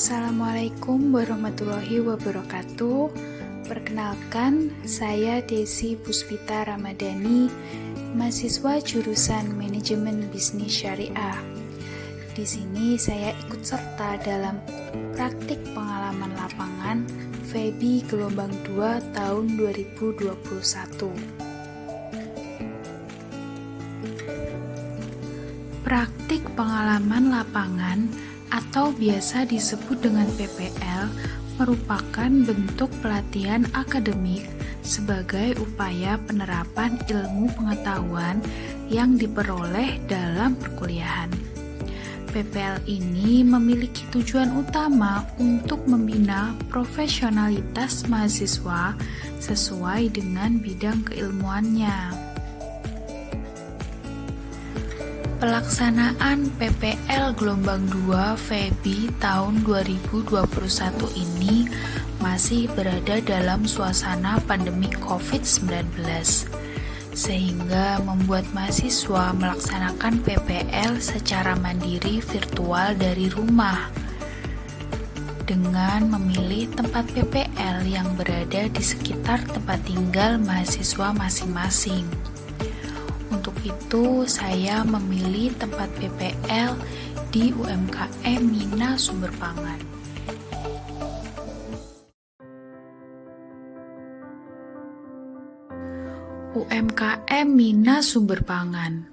Assalamualaikum warahmatullahi wabarakatuh. Perkenalkan, saya Desi Puspita Ramadhani, mahasiswa jurusan Manajemen Bisnis Syariah. Di sini saya ikut serta dalam praktik pengalaman lapangan FEBI Gelombang 2 tahun 2021. Praktik pengalaman lapangan atau biasa disebut dengan PPL merupakan bentuk pelatihan akademik sebagai upaya penerapan ilmu pengetahuan yang diperoleh dalam perkuliahan. PPL ini memiliki tujuan utama untuk membina profesionalitas mahasiswa sesuai dengan bidang keilmuannya. Pelaksanaan PPL Gelombang 2 FEBI tahun 2021 ini masih berada dalam suasana pandemi COVID-19, sehingga membuat mahasiswa melaksanakan PPL secara mandiri virtual dari rumah dengan memilih tempat PPL yang berada di sekitar tempat tinggal mahasiswa masing-masing. Untuk itu, saya memilih tempat PPL di UMKM Mina Sumber Pangan. UMKM Mina Sumber Pangan,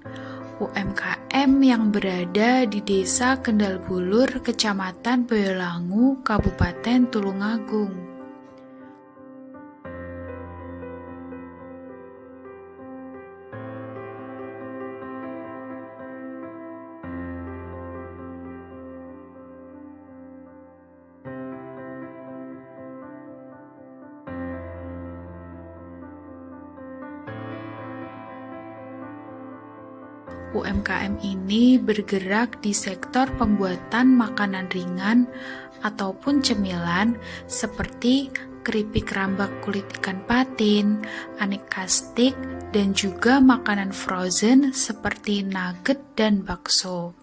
UMKM yang berada di Desa Kendal Bulur, Kecamatan Boyolangu, Kabupaten Tulungagung. UMKM ini bergerak di sektor pembuatan makanan ringan ataupun cemilan seperti keripik rambak kulit ikan patin, aneka stik, dan juga makanan frozen seperti nugget dan bakso.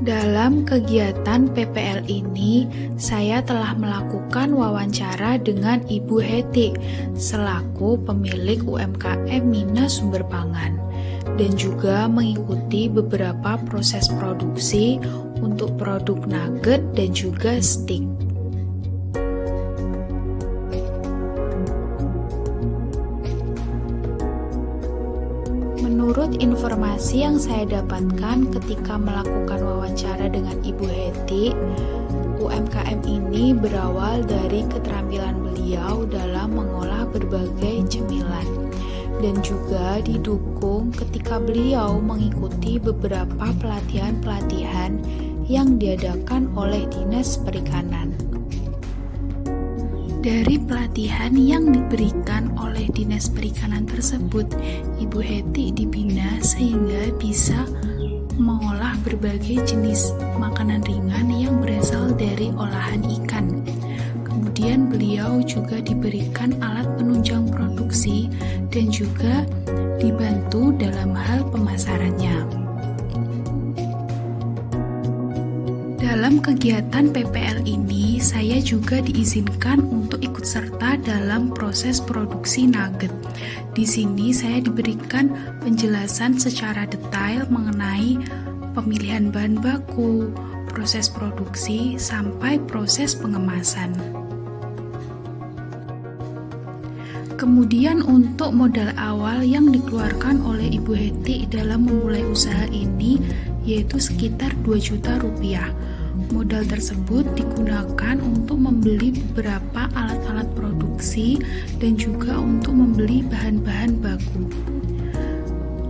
Dalam kegiatan PPL ini, saya telah melakukan wawancara dengan Ibu Heti selaku pemilik UMKM Mina Sumber Pangan dan juga mengikuti beberapa proses produksi untuk produk nugget dan juga stik. Menurut informasi yang saya dapatkan ketika melakukan wawancara dengan Ibu Heti, UMKM ini berawal dari keterampilan beliau dalam mengolah berbagai cemilan dan juga didukung ketika beliau mengikuti beberapa pelatihan-pelatihan yang diadakan oleh Dinas Perikanan. Dari pelatihan yang diberikan oleh Dinas Perikanan tersebut, Ibu Heti dibina sehingga bisa mengolah berbagai jenis makanan ringan yang berasal dari olahan ikan. Kemudian beliau juga diberikan alat penunjang produksi dan juga dibantu dalam hal pemasarannya. Dalam kegiatan PPL ini, saya juga diizinkan untuk ikut serta dalam proses produksi nugget. Di sini saya diberikan penjelasan secara detail mengenai pemilihan bahan baku, proses produksi, sampai proses pengemasan. Kemudian untuk modal awal yang dikeluarkan oleh Ibu Heti dalam memulai usaha ini yaitu sekitar 2 juta rupiah. Modal tersebut digunakan untuk membeli beberapa alat-alat produksi dan juga untuk membeli bahan-bahan baku.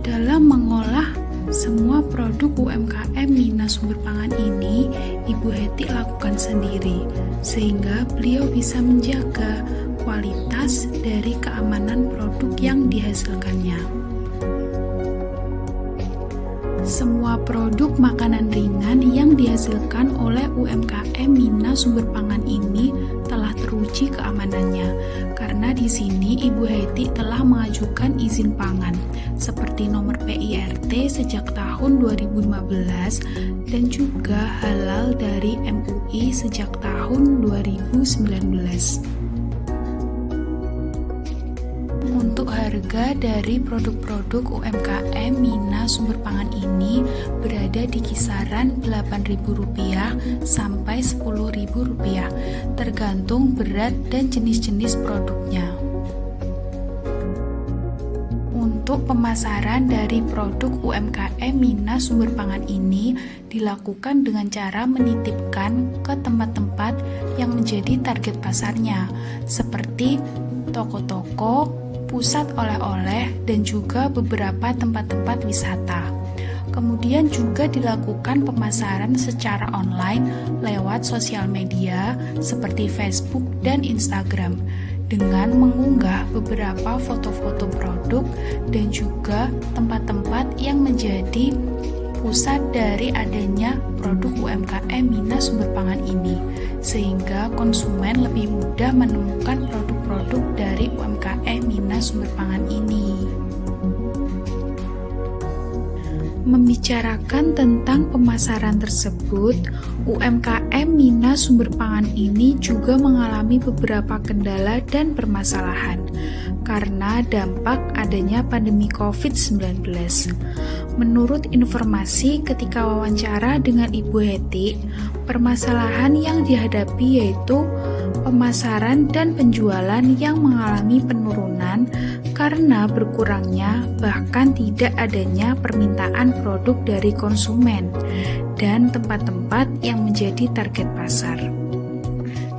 Dalam mengolah semua produk UMKM Mina Sumber Pangan ini, Ibu Heti lakukan sendiri, sehingga beliau bisa menjaga kualitas dari keamanan produk yang dihasilkannya. Semua produk makanan ringan yang dihasilkan oleh UMKM Mina Sumber Pangan ini telah teruji keamanannya, karena di sini Ibu Heti telah mengajukan izin pangan seperti nomor PIRT sejak tahun 2015 dan juga halal dari MUI sejak tahun 2019. Untuk harga dari produk-produk UMKM Mina Sumber Pangan ini berada di kisaran Rp8.000 sampai Rp10.000, tergantung berat dan jenis-jenis produknya. Untuk pemasaran dari produk UMKM Mina Sumber Pangan ini dilakukan dengan cara menitipkan ke tempat-tempat yang menjadi target pasarnya, seperti toko-toko, pusat oleh-oleh, dan juga beberapa tempat-tempat wisata. Kemudian juga dilakukan pemasaran secara online lewat sosial media seperti Facebook dan Instagram dengan mengunggah beberapa foto-foto produk dan juga tempat-tempat yang menjadi pusat dari adanya produk UMKM Mina Sumber Pangan ini, sehingga konsumen lebih mudah menemukan produk-produk dari UMKM Mina Sumber Pangan ini. Membicarakan tentang pemasaran tersebut, UMKM Mina Sumber Pangan ini juga mengalami beberapa kendala dan permasalahan karena dampak adanya pandemi COVID-19. Menurut informasi ketika wawancara dengan Ibu Heti, permasalahan yang dihadapi yaitu pemasaran dan penjualan yang mengalami penurunan karena berkurangnya bahkan tidak adanya permintaan produk dari konsumen dan tempat-tempat yang menjadi target pasar.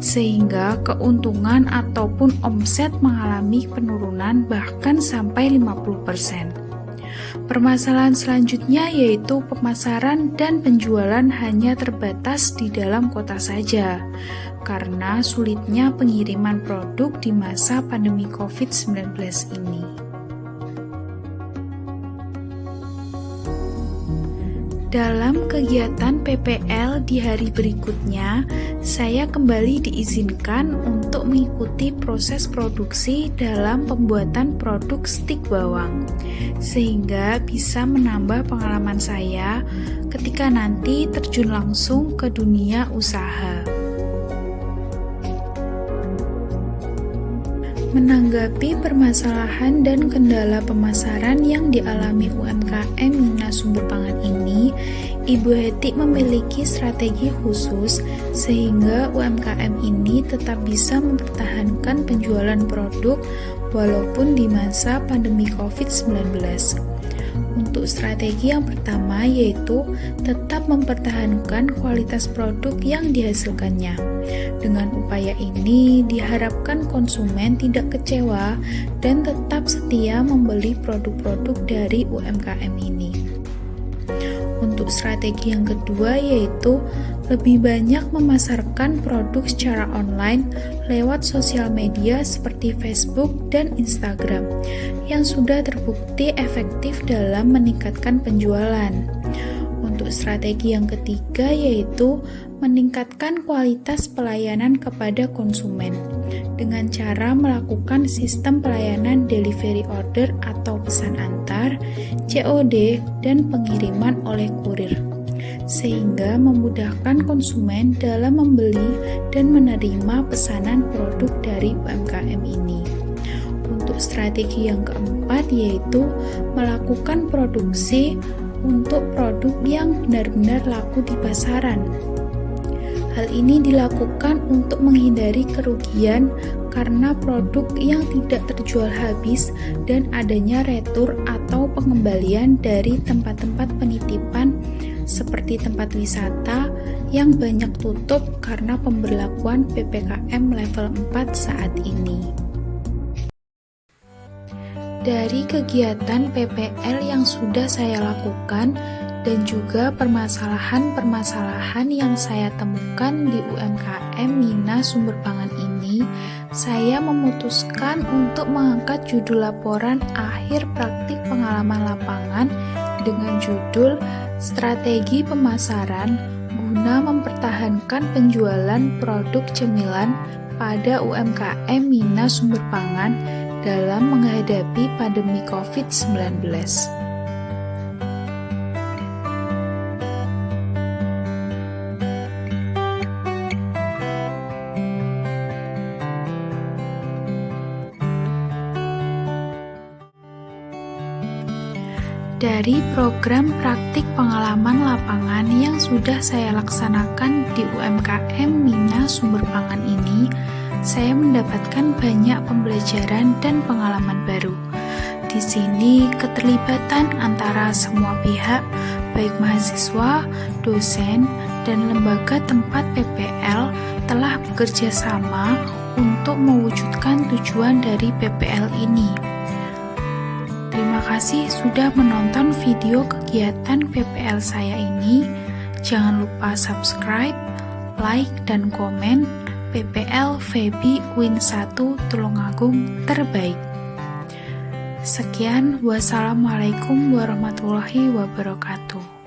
Sehingga keuntungan ataupun omset mengalami penurunan bahkan sampai 50%. Permasalahan selanjutnya yaitu pemasaran dan penjualan hanya terbatas di dalam kota saja, karena sulitnya pengiriman produk di masa pandemi COVID-19 ini. Dalam kegiatan PPL di hari berikutnya, saya kembali diizinkan untuk mengikuti proses produksi dalam pembuatan produk stik bawang, sehingga bisa menambah pengalaman saya ketika nanti terjun langsung ke dunia usaha. Menanggapi permasalahan dan kendala pemasaran yang dialami UMKM Mina Sumber Pangan ini, Ibu Heti memiliki strategi khusus sehingga UMKM ini tetap bisa mempertahankan penjualan produk walaupun di masa pandemi COVID-19. Untuk strategi yang pertama yaitu tetap mempertahankan kualitas produk yang dihasilkannya. Dengan upaya ini diharapkan konsumen tidak kecewa dan tetap setia membeli produk-produk dari UMKM ini. Untuk strategi yang kedua yaitu lebih banyak memasarkan produk secara online lewat sosial media seperti Facebook dan Instagram yang sudah terbukti efektif dalam meningkatkan penjualan. Untuk strategi yang ketiga yaitu meningkatkan kualitas pelayanan kepada konsumen dengan cara melakukan sistem pelayanan delivery order atau pesan antar, COD, dan pengiriman oleh kurir, sehingga memudahkan konsumen dalam membeli dan menerima pesanan produk dari UMKM ini. Untuk strategi yang keempat yaitu melakukan produksi untuk produk yang benar-benar laku di pasaran. Hal ini dilakukan untuk menghindari kerugian karena produk yang tidak terjual habis dan adanya retur atau pengembalian dari tempat-tempat penitipan seperti tempat wisata yang banyak tutup karena pemberlakuan PPKM level 4 saat ini. Dari kegiatan PPL yang sudah saya lakukan dan juga permasalahan-permasalahan yang saya temukan di UMKM Mina Sumber Pangan ini, saya memutuskan untuk mengangkat judul laporan akhir praktik pengalaman lapangan dengan judul Strategi Pemasaran guna mempertahankan penjualan produk cemilan pada UMKM Mina Sumber Pangan dalam menghadapi pandemi COVID-19. Dari program praktik pengalaman lapangan yang sudah saya laksanakan di UMKM Mina Sumber Pangan ini, saya mendapatkan banyak pembelajaran dan pengalaman baru. Di sini, keterlibatan antara semua pihak, baik mahasiswa, dosen, dan lembaga tempat PPL telah bekerja sama untuk mewujudkan tujuan dari PPL ini. Terima kasih sudah menonton video kegiatan PPL saya ini. Jangan lupa subscribe, like, dan komen. PPL Febi Win 1 Tulungagung terbaik. Sekian, wassalamualaikum warahmatullahi wabarakatuh.